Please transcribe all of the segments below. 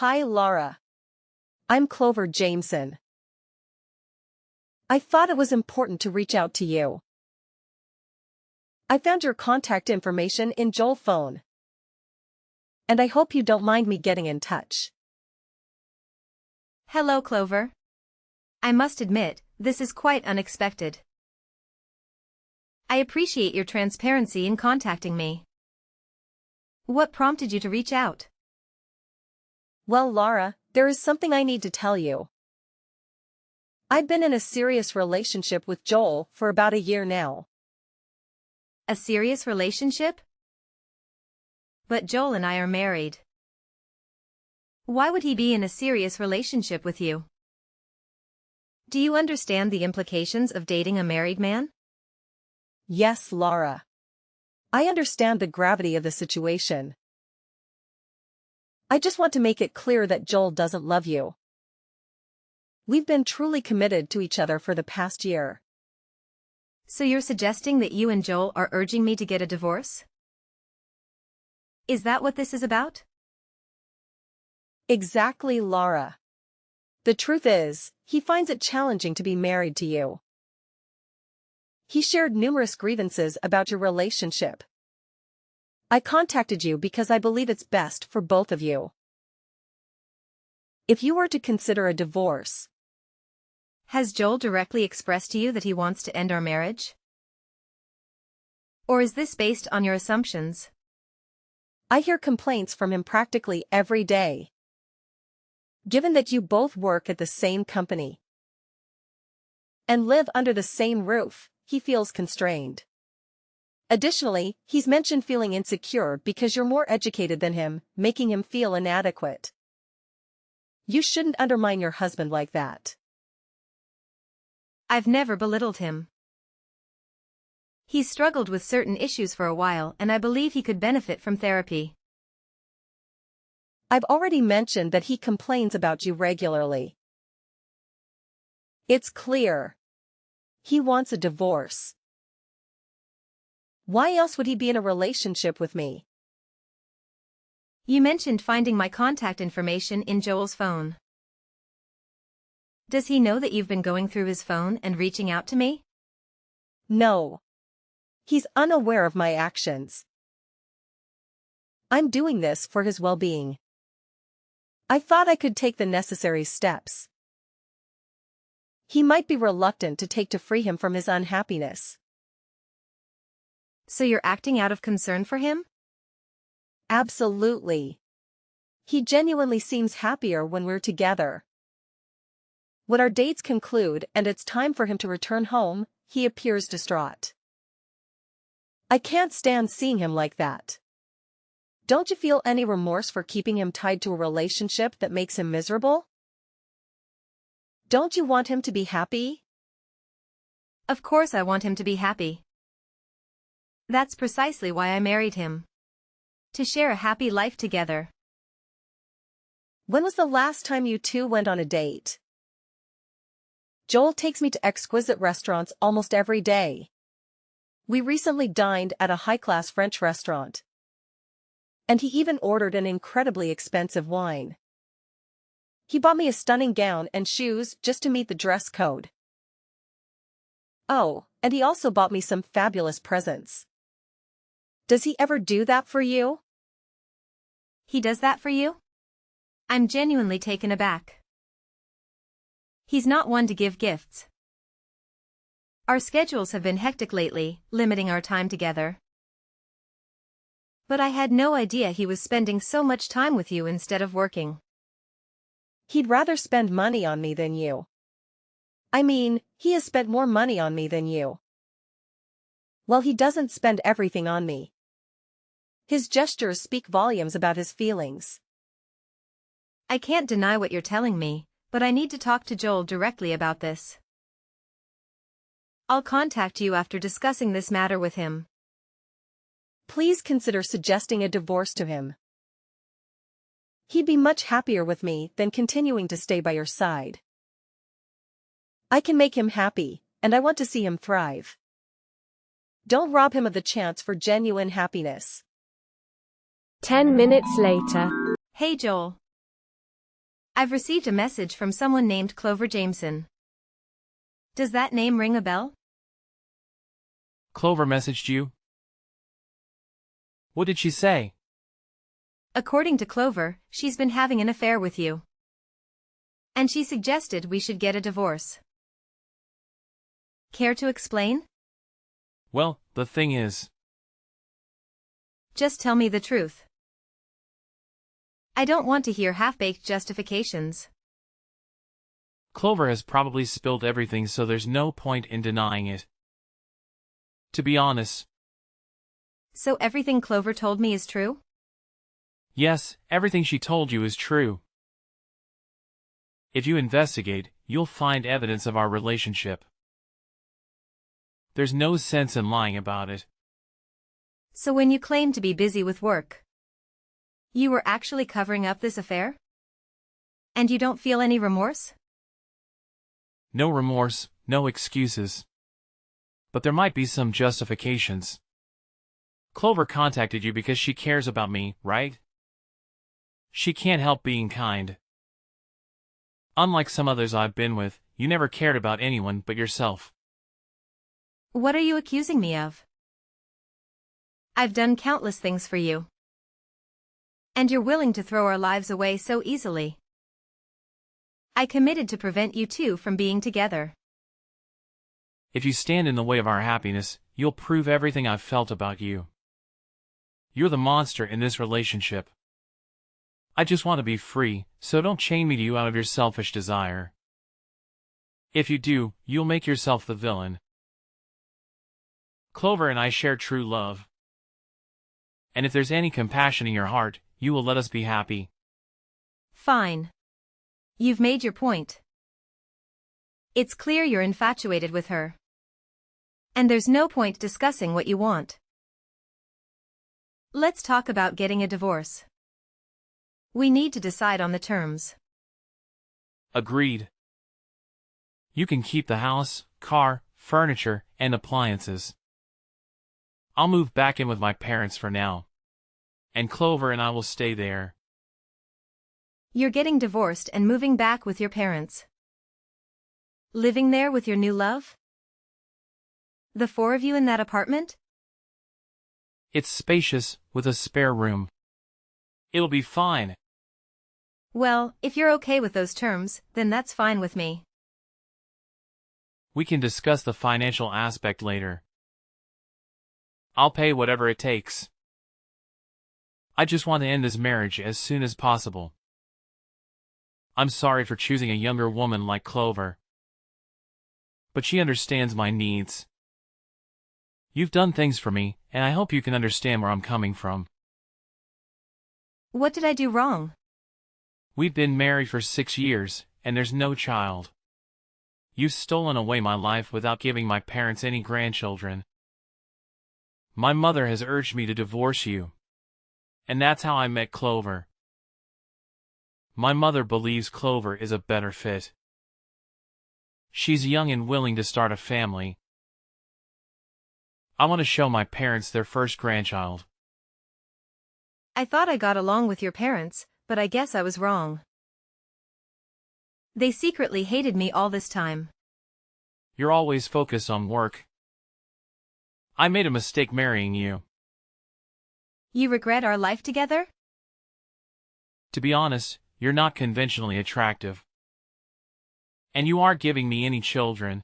Hi Laura. I'm Clover Jameson. I thought it was important to reach out to you. I found your contact information in Joel's phone. And I hope you don't mind me getting in touch. Hello, Clover. I must admit, this is quite unexpected. I appreciate your transparency in contacting me. What prompted you to reach out? Well, Laura, there is something I need to tell you. I've been in a serious relationship with Joel for about a year now. A serious relationship? But Joel and I are married. Why would he be in a serious relationship with you? Do you understand the implications of dating a married man? Yes, Laura. I understand the gravity of the situation. I just want to make it clear that Joel doesn't love you. We've been truly committed to each other for the past year. So you're suggesting that you and Joel are urging me to get a divorce? Is that what this is about? Exactly, Laura. The truth is, he finds it challenging to be married to you. He shared numerous grievances about your relationship. I contacted you because I believe it's best for both of you. If you were to consider a divorce. Has Joel directly expressed to you that he wants to end our marriage? Or is this based on your assumptions? I hear complaints from him practically every day. Given that you both work at the same company and live under the same roof, he feels constrained. Additionally, he's mentioned feeling insecure because you're more educated than him, making him feel inadequate. You shouldn't undermine your husband like that. I've never belittled him. He's struggled with certain issues for a while, and I believe he could benefit from therapy. I've already mentioned that he complains about you regularly. It's clear. He wants a divorce. Why else would he be in a relationship with me? You mentioned finding my contact information in Joel's phone. Does he know that you've been going through his phone and reaching out to me? No. He's unaware of my actions. I'm doing this for his well-being. I thought I could take the necessary steps. He might be reluctant to take to free him from his unhappiness. So you're acting out of concern for him? Absolutely. He genuinely seems happier when we're together. When our dates conclude and it's time for him to return home, he appears distraught. I can't stand seeing him like that. Don't you feel any remorse for keeping him tied to a relationship that makes him miserable? Don't you want him to be happy? Of course I want him to be happy. That's precisely why I married him. To share a happy life together. When was the last time you two went on a date? Joel takes me to exquisite restaurants almost every day. We recently dined at a high-class French restaurant. And he even ordered an incredibly expensive wine. He bought me a stunning gown and shoes just to meet the dress code. Oh, and he also bought me some fabulous presents. Does he ever do that for you? He does that for you? I'm genuinely taken aback. He's not one to give gifts. Our schedules have been hectic lately, limiting our time together. But I had no idea he was spending so much time with you instead of working. He'd rather spend money on me than you. I mean, he has spent more money on me than you. Well, he doesn't spend everything on me. His gestures speak volumes about his feelings. I can't deny what you're telling me, but I need to talk to Joel directly about this. I'll contact you after discussing this matter with him. Please consider suggesting a divorce to him. He'd be much happier with me than continuing to stay by your side. I can make him happy, and I want to see him thrive. Don't rob him of the chance for genuine happiness. 10 minutes later. Hey Joel. I've received a message from someone named Clover Jameson. Does that name ring a bell? Clover messaged you? What did she say? According to Clover, she's been having an affair with you. And she suggested we should get a divorce. Care to explain? Well, the thing is, Just tell me the truth. I don't want to hear half-baked justifications. Clover has probably spilled everything, so there's no point in denying it. To be honest, So everything Clover told me is true? yes, everything she told you is true. If you investigate, you'll find evidence of our relationship. There's no sense in lying about it. So when you claimed to be busy with work, you were actually covering up this affair? And you don't feel any remorse? No remorse, no excuses. But there might be some justifications. Clover contacted you because she cares about me, right? She can't help being kind. Unlike some others I've been with, you never cared about anyone but yourself. What are you accusing me of? I've done countless things for you. And you're willing to throw our lives away so easily. I committed to prevent you two from being together. If you stand in the way of our happiness, you'll prove everything I've felt about you. You're the monster in this relationship. I just want to be free, so don't chain me to you out of your selfish desire. If you do, you'll make yourself the villain. Clover and I share true love. And if there's any compassion in your heart, you will let us be happy. Fine. You've made your point. It's clear you're infatuated with her. And there's no point discussing what you want. Let's talk about getting a divorce. We need to decide on the terms. Agreed. You can keep the house, car, furniture, and appliances. I'll move back in with my parents for now. And Clover and I will stay there. You're getting divorced and moving back with your parents. Living there with your new love? The four of you in that apartment? It's spacious, with a spare room. It'll be fine. Well, if you're okay with those terms, then that's fine with me. We can discuss the financial aspect later. I'll pay whatever it takes. I just want to end this marriage as soon as possible. I'm sorry for choosing a younger woman like Clover. But she understands my needs. You've done things for me, and I hope you can understand where I'm coming from. What did I do wrong? We've been married for 6 years, and there's no child. You've stolen away my life without giving my parents any grandchildren. My mother has urged me to divorce you. And that's how I met Clover. My mother believes Clover is a better fit. She's young and willing to start a family. I want to show my parents their first grandchild. I thought I got along with your parents, but I guess I was wrong. They secretly hated me all this time. You're always focused on work. I made a mistake marrying you. You regret our life together? To be honest, you're not conventionally attractive. And you aren't giving me any children.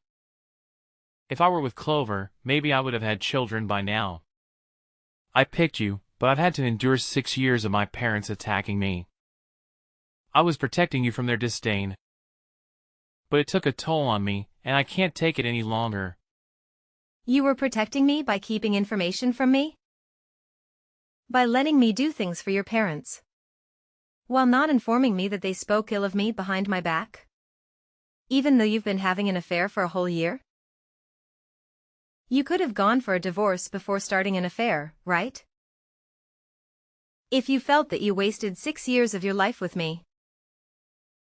If I were with Clover, maybe I would have had children by now. I picked you, but I've had to endure 6 years of my parents attacking me. I was protecting you from their disdain. But it took a toll on me, and I can't take it any longer. You were protecting me by keeping information from me? By letting me do things for your parents? While not informing me that they spoke ill of me behind my back? Even though you've been having an affair for a whole year? You could have gone for a divorce before starting an affair, right? If you felt that you wasted 6 years of your life with me,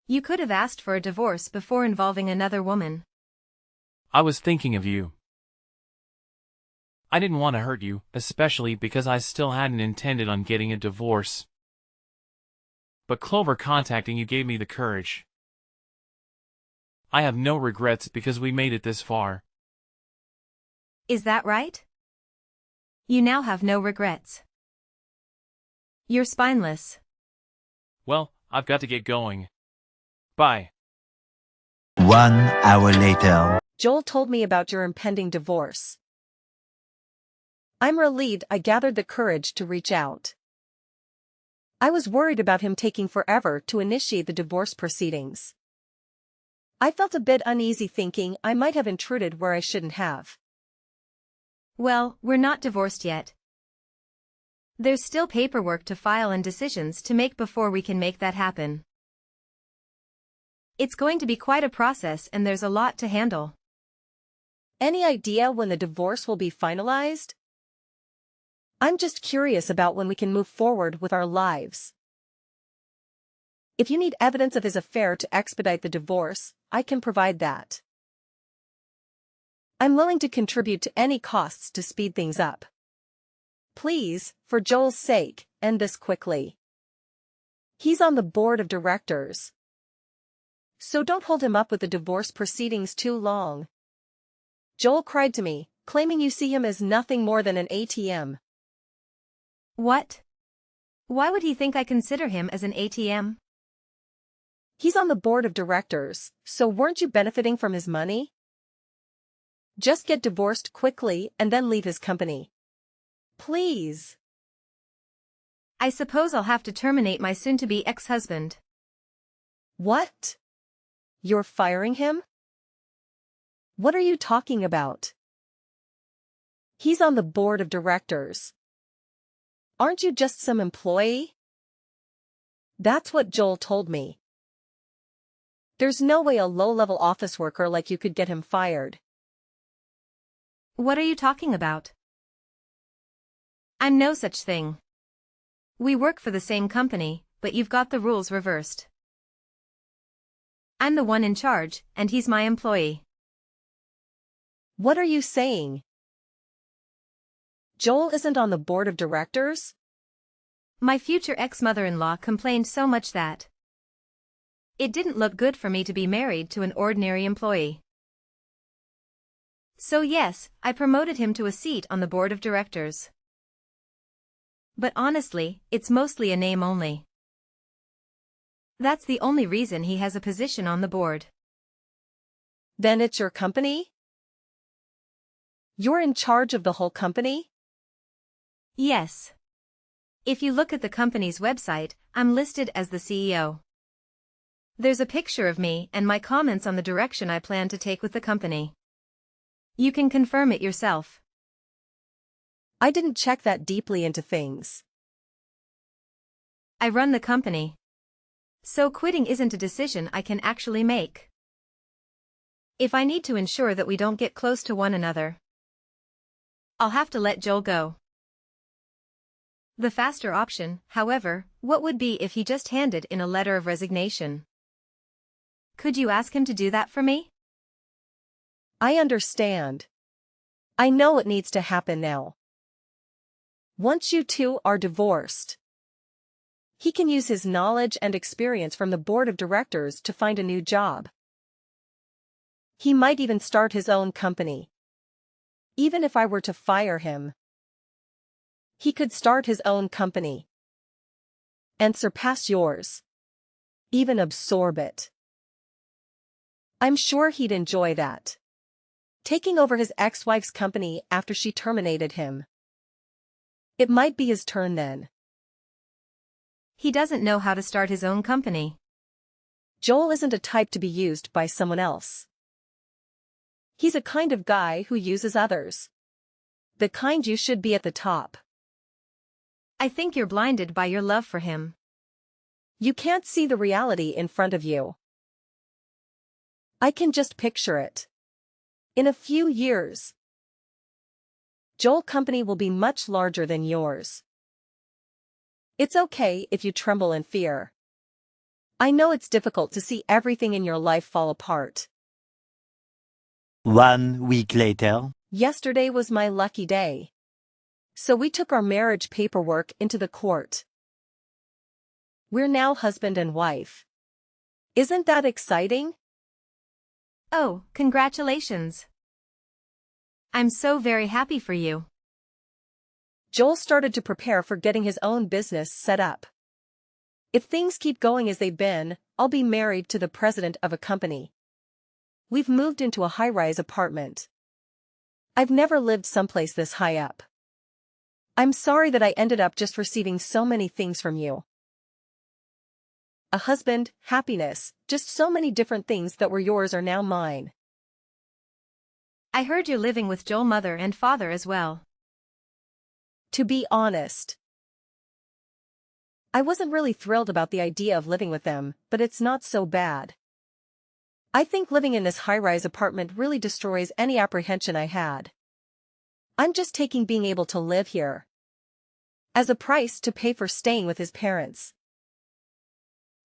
you could have asked for a divorce before involving another woman. I was thinking of you. I didn't want to hurt you, especially because I still hadn't intended on getting a divorce. But Clover contacting you gave me the courage. I have no regrets because we made it this far. Is that right? You now have no regrets. You're spineless. Well, I've got to get going. Bye. 1 hour later. Joel told me about your impending divorce. I'm relieved I gathered the courage to reach out. I was worried about him taking forever to initiate the divorce proceedings. I felt a bit uneasy thinking I might have intruded where I shouldn't have. Well, we're not divorced yet. There's still paperwork to file and decisions to make before we can make that happen. It's going to be quite a process and there's a lot to handle. Any idea when the divorce will be finalized? I'm just curious about when we can move forward with our lives. If you need evidence of his affair to expedite the divorce, I can provide that. I'm willing to contribute to any costs to speed things up. Please, for Joel's sake, end this quickly. He's on the board of directors. So don't hold him up with the divorce proceedings too long. Joel cried to me, claiming you see him as nothing more than an ATM. What? Why would he think I consider him as an ATM? He's on the board of directors, so weren't you benefiting from his money? Just get divorced quickly and then leave his company. Please. I suppose I'll have to terminate my soon-to-be ex-husband. What? You're firing him? What are you talking about? He's on the board of directors. Aren't you just some employee? That's what Joel told me. There's no way a low-level office worker like you could get him fired. What are you talking about? I'm no such thing. We work for the same company, but you've got the rules reversed. I'm the one in charge, and he's my employee. What are you saying? Joel isn't on the board of directors? My future ex-mother-in-law complained so much that it didn't look good for me to be married to an ordinary employee. So yes, I promoted him to a seat on the board of directors. But honestly, it's mostly a name only. That's the only reason he has a position on the board. Then it's your company? You're in charge of the whole company? Yes. If you look at the company's website, I'm listed as the CEO. There's a picture of me and my comments on the direction I plan to take with the company. You can confirm it yourself. I didn't check that deeply into things. I run the company. So quitting isn't a decision I can actually make. If I need to ensure that we don't get close to one another, I'll have to let Joel go. The faster option, however, what would be if he just handed in a letter of resignation? Could you ask him to do that for me? I understand. I know it needs to happen now. Once you two are divorced, he can use his knowledge and experience from the board of directors to find a new job. He might even start his own company. Even if I were to fire him, he could start his own company and surpass yours. Even absorb it. I'm sure he'd enjoy that. Taking over his ex-wife's company after she terminated him. It might be his turn then. He doesn't know how to start his own company. Joel isn't a type to be used by someone else. He's a kind of guy who uses others. The kind you should be at the top. I think you're blinded by your love for him. You can't see the reality in front of you. I can just picture it. In a few years, Joel's company will be much larger than yours. It's okay if you tremble in fear. I know it's difficult to see everything in your life fall apart. 1 week later. Yesterday was my lucky day. So we took our marriage paperwork into the court. We're now husband and wife. Isn't that exciting? Oh, congratulations. I'm so very happy for you. Joel started to prepare for getting his own business set up. If things keep going as they've been, I'll be married to the president of a company. We've moved into a high-rise apartment. I've never lived someplace this high up. I'm sorry that I ended up just receiving so many things from you. A husband, happiness, just so many different things that were yours are now mine. I heard you're living with Joel's mother and father as well. To be honest, I wasn't really thrilled about the idea of living with them, but it's not so bad. I think living in this high-rise apartment really destroys any apprehension I had. I'm just taking being able to live here as a price to pay for staying with his parents.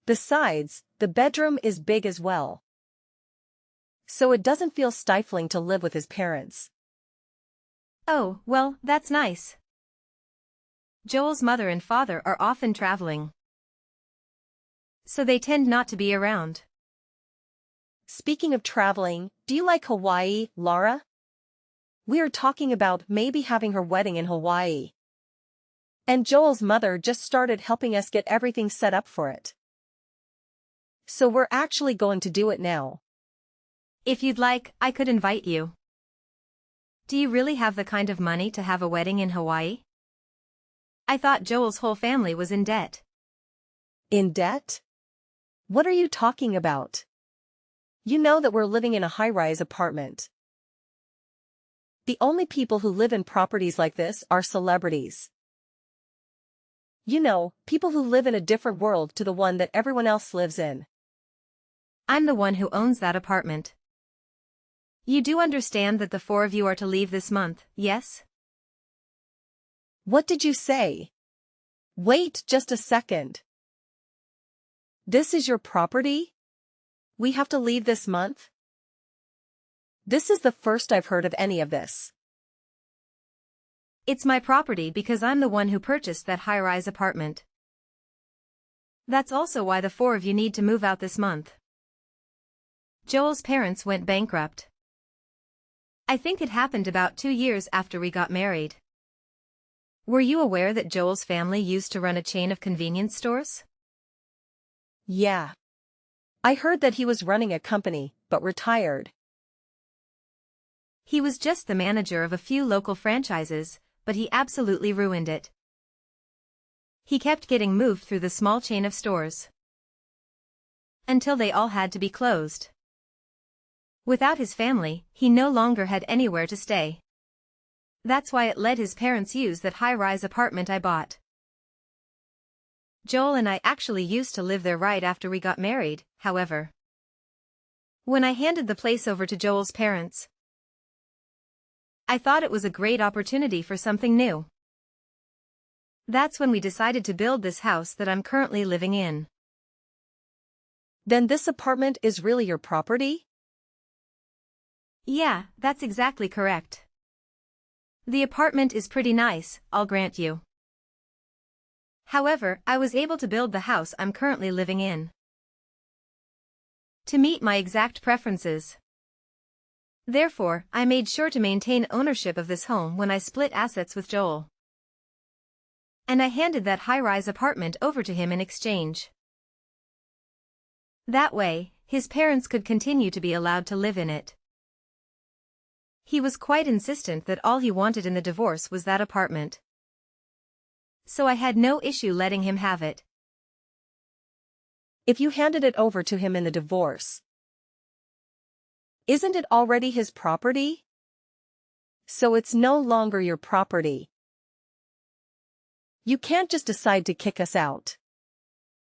Besides, the bedroom is big as well, so it doesn't feel stifling to live with his parents. Oh, well, that's nice. Joel's mother and father are often traveling, so they tend not to be around. Speaking of traveling, do you like Hawaii, Laura? We are talking about maybe having her wedding in Hawaii. And Joel's mother just started helping us get everything set up for it. So we're actually going to do it now. If you'd like, I could invite you. Do you really have the kind of money to have a wedding in Hawaii? I thought Joel's whole family was in debt. In debt? What are you talking about? You know that we're living in a high-rise apartment. The only people who live in properties like this are celebrities. You know, people who live in a different world to the one that everyone else lives in. I'm the one who owns that apartment. You do understand that the four of you are to leave this month, yes? What did you say? Wait just a second. This is your property? We have to leave this month? This is the first I've heard of any of this. It's my property because I'm the one who purchased that high-rise apartment. That's also why the four of you need to move out this month. Joel's parents went bankrupt. I think it happened about 2 years after we got married. Were you aware that Joel's family used to run a chain of convenience stores? Yeah. I heard that he was running a company, but retired. He was just the manager of a few local franchises, but he absolutely ruined it. He kept getting moved through the small chain of stores until they all had to be closed. Without his family, he no longer had anywhere to stay. That's why it let his parents use that high-rise apartment I bought. Joel and I actually used to live there right after we got married, however. When I handed the place over to Joel's parents, I thought it was a great opportunity for something new. That's when we decided to build this house that I'm currently living in. Then this apartment is really your property? Yeah, that's exactly correct. The apartment is pretty nice, I'll grant you. However, I was able to build the house I'm currently living in to meet my exact preferences. Therefore, I made sure to maintain ownership of this home when I split assets with Joel. And I handed that high-rise apartment over to him in exchange. That way, his parents could continue to be allowed to live in it. He was quite insistent that all he wanted in the divorce was that apartment. So I had no issue letting him have it. If you handed it over to him in the divorce, isn't it already his property? So it's no longer your property. You can't just decide to kick us out.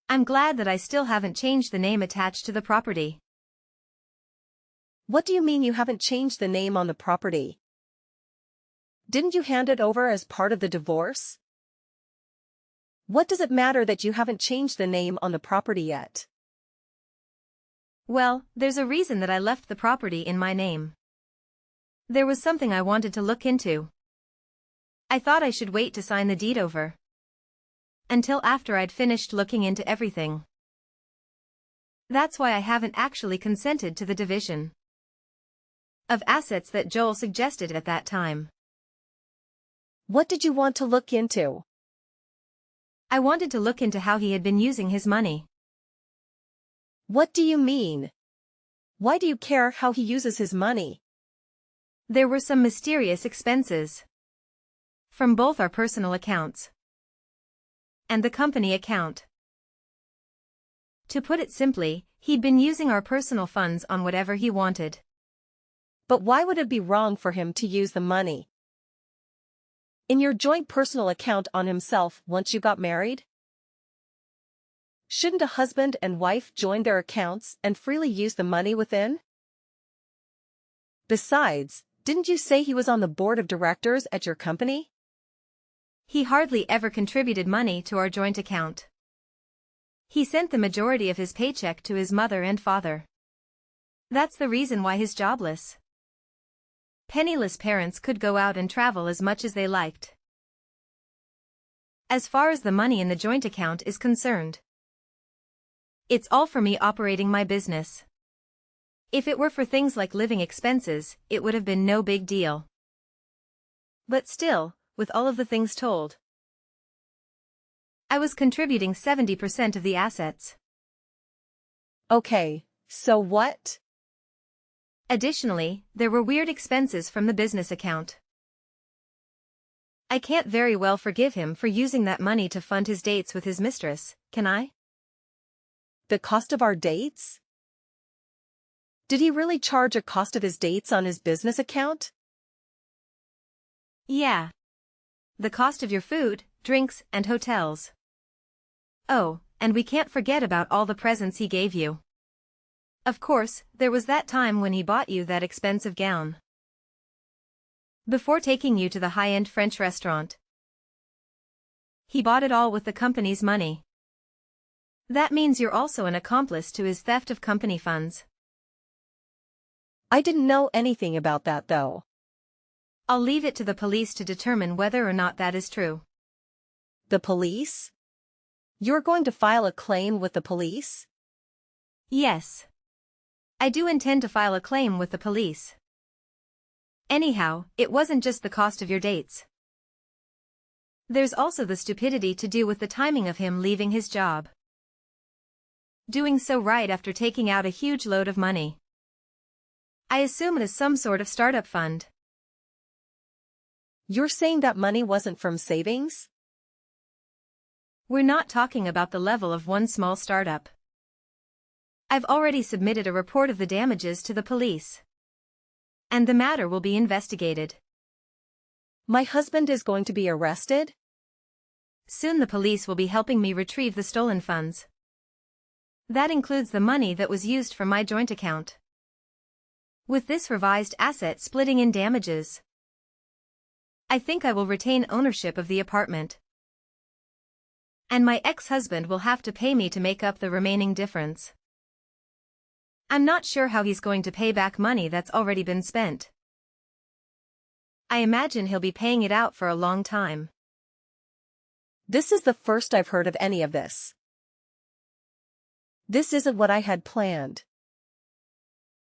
I'm glad that I still haven't changed the name attached to the property. What do you mean you haven't changed the name on the property? Didn't you hand it over as part of the divorce? What does it matter that you haven't changed the name on the property yet? Well, there's a reason that I left the property in my name. There was something I wanted to look into. I thought I should wait to sign the deed over until after I'd finished looking into everything. That's why I haven't actually consented to the division of assets that Joel suggested at that time. What did you want to look into? I wanted to look into how he had been using his money. What do you mean? Why do you care how he uses his money? There were some mysterious expenses from both our personal accounts and the company account. To put it simply, he'd been using our personal funds on whatever he wanted. But why would it be wrong for him to use the money in your joint personal account on himself once you got married? Shouldn't a husband and wife join their accounts and freely use the money within? Besides, didn't you say he was on the board of directors at your company? He hardly ever contributed money to our joint account. He sent the majority of his paycheck to his mother and father. That's the reason why he's jobless. Penniless parents could go out and travel as much as they liked. As far as the money in the joint account is concerned, it's all for me operating my business. If it were for things like living expenses, it would have been no big deal. But still, with all of the things told, I was contributing 70% of the assets. Okay, so what? Additionally, there were weird expenses from the business account. I can't very well forgive him for using that money to fund his dates with his mistress, can I? The cost of our dates? Did he really charge a cost of his dates on his business account? Yeah. The cost of your food, drinks, and hotels. Oh, and we can't forget about all the presents he gave you. Of course, there was that time when he bought you that expensive gown before taking you to the high-end French restaurant. He bought it all with the company's money. That means you're also an accomplice to his theft of company funds. I didn't know anything about that though. I'll leave it to the police to determine whether or not that is true. The police? You're going to file a claim with the police? Yes. I do intend to file a claim with the police. Anyhow, it wasn't just the cost of your dates. There's also the stupidity to do with the timing of him leaving his job. Doing so right after taking out a huge load of money. I assume it is some sort of startup fund. You're saying that money wasn't from savings? We're not talking about the level of one small startup. I've already submitted a report of the damages to the police, and the matter will be investigated. My husband is going to be arrested? Soon the police will be helping me retrieve the stolen funds. That includes the money that was used for my joint account. With this revised asset splitting in damages, I think I will retain ownership of the apartment. And my ex-husband will have to pay me to make up the remaining difference. I'm not sure how he's going to pay back money that's already been spent. I imagine he'll be paying it out for a long time. This is the first I've heard of any of this. This isn't what I had planned.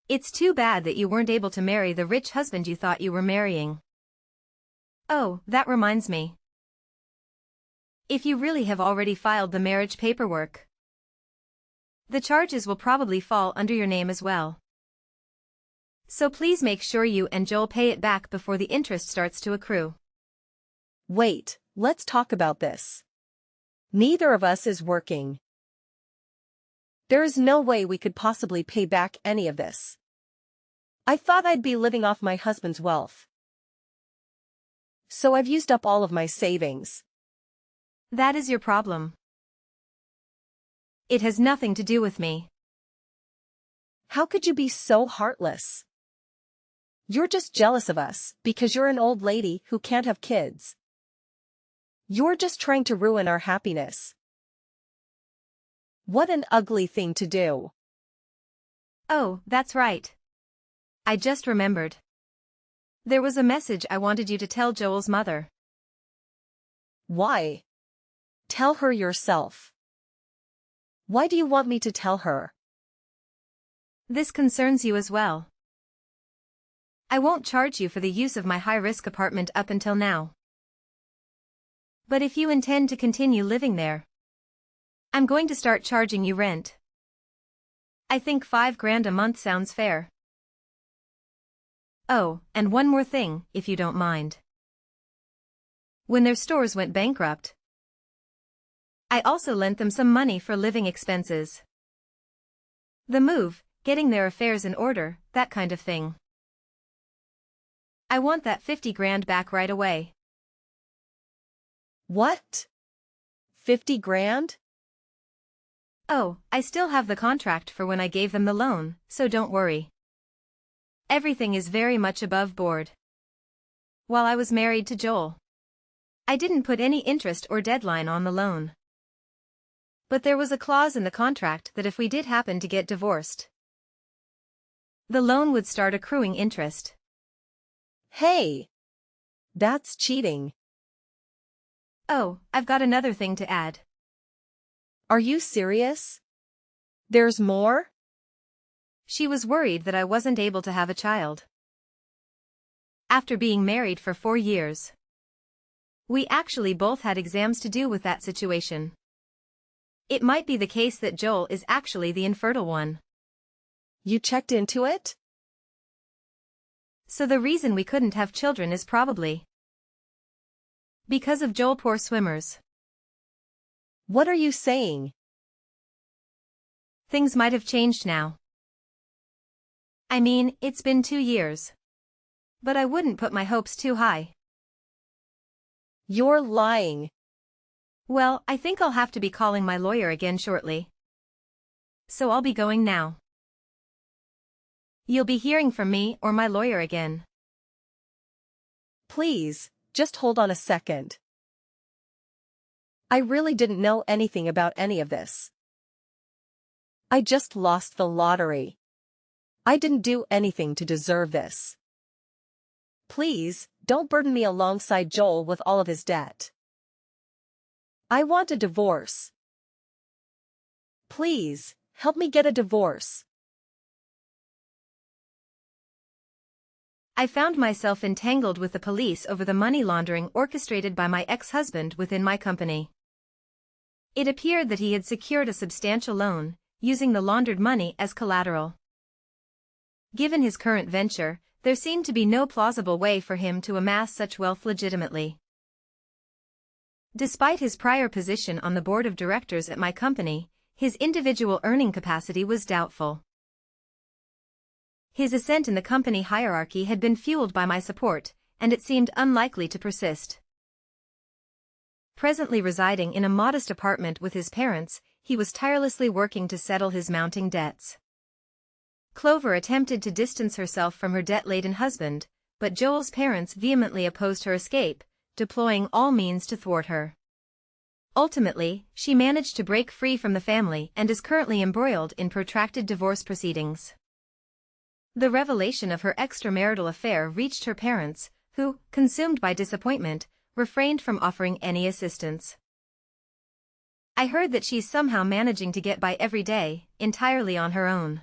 It's too bad that you weren't able to marry the rich husband you thought you were marrying. Oh, that reminds me. If you really have already filed the marriage paperwork, the charges will probably fall under your name as well. So please make sure you and Joel pay it back before the interest starts to accrue. Wait, let's talk about this. Neither of us is working. There is no way we could possibly pay back any of this. I thought I'd be living off my husband's wealth. So I've used up all of my savings. That is your problem. It has nothing to do with me. How could you be so heartless? You're just jealous of us because you're an old lady who can't have kids. You're just trying to ruin our happiness. What an ugly thing to do. Oh, that's right. I just remembered. There was a message I wanted you to tell Joel's mother. Why? Tell her yourself. Why do you want me to tell her? This concerns you as well. I won't charge you for the use of my high-risk apartment up until now. But if you intend to continue living there, I'm going to start charging you rent. I think $5,000 a month sounds fair. Oh, and one more thing, if you don't mind. When their stores went bankrupt, I also lent them some money for living expenses. The move, getting their affairs in order, that kind of thing. I want that $50,000 back right away. What? $50,000? Oh, I still have the contract for when I gave them the loan, so don't worry. Everything is very much above board. While I was married to Joel, I didn't put any interest or deadline on the loan. But there was a clause in the contract that if we did happen to get divorced, the loan would start accruing interest. Hey! That's cheating. Oh, I've got another thing to add. Are you serious? There's more? She was worried that I wasn't able to have a child. After being married for 4 years, we actually both had exams to do with that situation. It might be the case that Joel is actually the infertile one. You checked into it? So the reason we couldn't have children is probably because of Joel. Poor swimmers. What are you saying? Things might have changed now. I mean, it's been 2 years. But I wouldn't put my hopes too high. You're lying. Well, I think I'll have to be calling my lawyer again shortly. So I'll be going now. You'll be hearing from me or my lawyer again. Please, just hold on a second. I really didn't know anything about any of this. I just lost the lottery. I didn't do anything to deserve this. Please, don't burden me alongside Joel with all of his debt. I want a divorce. Please, help me get a divorce. I found myself entangled with the police over the money laundering orchestrated by my ex-husband within my company. It appeared that he had secured a substantial loan, using the laundered money as collateral. Given his current venture, there seemed to be no plausible way for him to amass such wealth legitimately. Despite his prior position on the board of directors at my company, his individual earning capacity was doubtful. His ascent in the company hierarchy had been fueled by my support, and it seemed unlikely to persist. Presently residing in a modest apartment with his parents, he was tirelessly working to settle his mounting debts. Clover attempted to distance herself from her debt-laden husband, but Joel's parents vehemently opposed her escape, deploying all means to thwart her. Ultimately, she managed to break free from the family and is currently embroiled in protracted divorce proceedings. The revelation of her extramarital affair reached her parents, who, consumed by disappointment, refrained from offering any assistance. I heard that she's somehow managing to get by every day, entirely on her own.